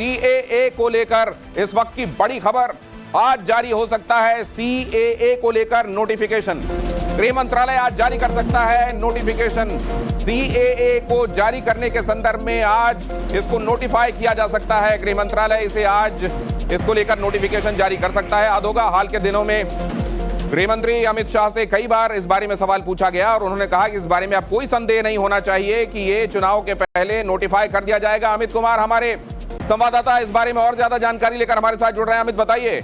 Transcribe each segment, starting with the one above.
CAA को लेकर इस वक्त की बड़ी खबर, आज जारी हो सकता है सीएए को लेकर नोटिफिकेशन। गृह मंत्रालय आज जारी कर सकता है नोटिफिकेशन। सीएए को जारी करने के संदर्भ में आज इसको नोटिफाई किया जा सकता है। गृह मंत्रालय इसे आज इसको लेकर नोटिफिकेशन जारी कर सकता है। अधोगा हाल के दिनों में गृह मंत्री अमित शाह से कई बार इस बारे में सवाल पूछा गया और उन्होंने कहा कि इस बारे में अब कोई संदेह नहीं होना चाहिए कि ये चुनाव के पहले नोटिफाई कर दिया जाएगा। अमित कुमार हमारे संवाददाता इस बारे में और ज्यादा जानकारी लेकर हमारे साथ जुड़ रहे हैं। अमित, बताइए।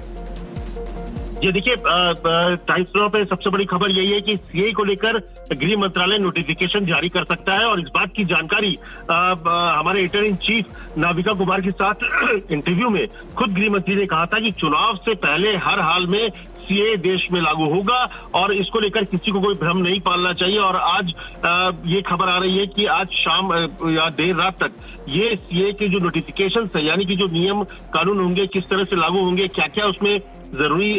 ये देखिए, टाइम्स नाउ पे सबसे बड़ी खबर यही है कि सीए को लेकर गृह मंत्रालय नोटिफिकेशन जारी कर सकता है और इस बात की जानकारी हमारे editor in chief Navika Kumar के साथ इंटरव्यू में खुद गृह मंत्री ने कहा था कि चुनाव से पहले हर हाल में सीए देश में लागू होगा और इसको लेकर किसी को कोई भ्रम नहीं पालना चाहिए। और आज ये खबर आ रही है कि आज शाम या देर रात तक ये सीए के जो नोटिफिकेशन है, यानी कि जो नियम कानून होंगे, किस तरह से लागू होंगे, क्या क्या उसमें जरूरी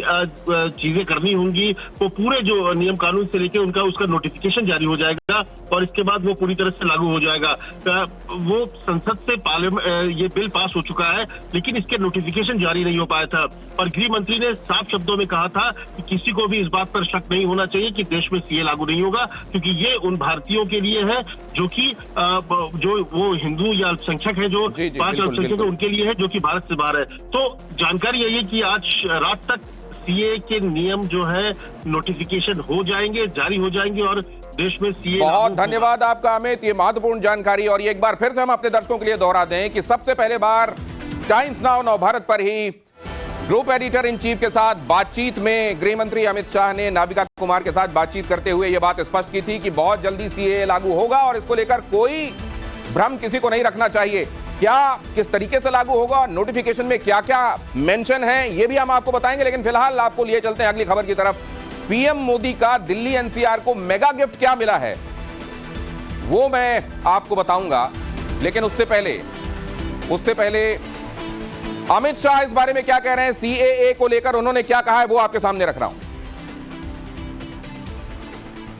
चीजें करनी होंगी, वो पूरे जो नियम कानून से लेके उसका नोटिफिकेशन जारी हो जाएगा और इसके बाद वो पूरी तरह से लागू हो जाएगा। वो संसद से ये बिल पास हो चुका है, लेकिन इसके नोटिफिकेशन जारी नहीं हो पाया था और गृह मंत्री ने साफ शब्दों में कहा था कि किसी को भी इस बात पर शक नहीं होना चाहिए कि देश में सीए लागू नहीं होगा, क्योंकि ये उन भारतीयों के लिए है जो कि जो वो हिंदू या अल्पसंख्यक है, जो 5 अल्पसंख्यक है, उनके लिए है जो कि भारत से बाहर है। तो जानकारी यही है कि आज रात तक सीए के नियम जो है नोटिफिकेशन हो जाएंगे, जारी हो जाएंगे और देश में सीए। बहुत धन्यवाद आपका अमित, ये महत्वपूर्ण जानकारी। और ये एक बार फिर से हम अपने दर्शकों के लिए दोहरा दें कि सबसे पहले बार टाइम्स नाउ नव भारत पर ही ग्रुप एडिटर इन चीफ के साथ बातचीत में गृह मंत्री अमित शाह ने नाविका कुमार के साथ बातचीत करते हुए यह बात स्पष्ट की थी कि बहुत जल्दी सीए लागू होगा और इसको लेकर कोई भ्रम किसी को नहीं रखना चाहिए। क्या किस तरीके से लागू होगा, नोटिफिकेशन में क्या क्या मेंशन है, ये भी हम आपको बताएंगे। लेकिन फिलहाल आपको लिए चलते हैं अगली खबर की तरफ। पीएम मोदी का दिल्ली एनसीआर को मेगा गिफ्ट क्या मिला है वो मैं आपको बताऊंगा, लेकिन उससे पहले अमित शाह इस बारे में क्या कह रहे हैं, सीएए को लेकर उन्होंने क्या कहा है, वो आपके सामने रख रहा हूं।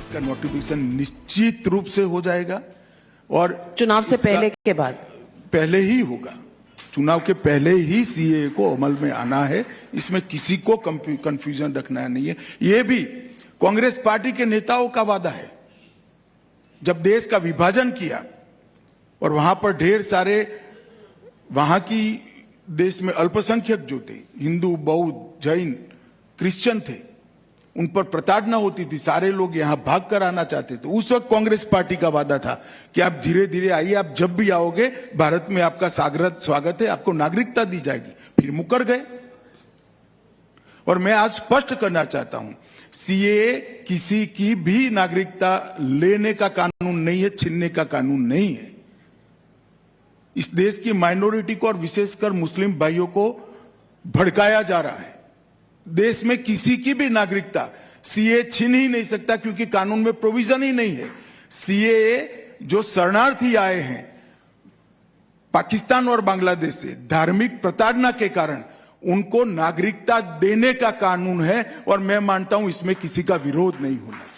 इसका नोटिफिकेशन निश्चित रूप से हो जाएगा और चुनाव से पहले के बाद पहले ही होगा। चुनाव के पहले ही सीए को अमल में आना है, इसमें किसी को कंफ्यूजन रखना नहीं है। यह भी कांग्रेस पार्टी के नेताओं का वादा है। जब देश का विभाजन किया और वहां पर ढेर सारे वहां की देश में अल्पसंख्यक जो थे, हिंदू, बौद्ध, जैन, क्रिश्चियन थे, उन पर प्रताड़ना होती थी, सारे लोग यहां भाग कर आना चाहते थे। उस वक्त कांग्रेस पार्टी का वादा था कि आप धीरे धीरे आइए, आप जब भी आओगे भारत में आपका स्वागत है, आपको नागरिकता दी जाएगी। फिर मुकर गए। और मैं आज स्पष्ट करना चाहता हूं, सीए किसी की भी नागरिकता लेने का कानून नहीं है, छीनने का कानून नहीं है। इस देश की माइनॉरिटी को और विशेषकर मुस्लिम भाइयों को भड़काया जा रहा है। देश में किसी की भी नागरिकता सीए छीन ही नहीं सकता, क्योंकि कानून में प्रोविजन ही नहीं है। सीए जो शरणार्थी आए हैं पाकिस्तान और बांग्लादेश से धार्मिक प्रताड़ना के कारण, उनको नागरिकता देने का कानून है और मैं मानता हूं इसमें किसी का विरोध नहीं होना चाहिए।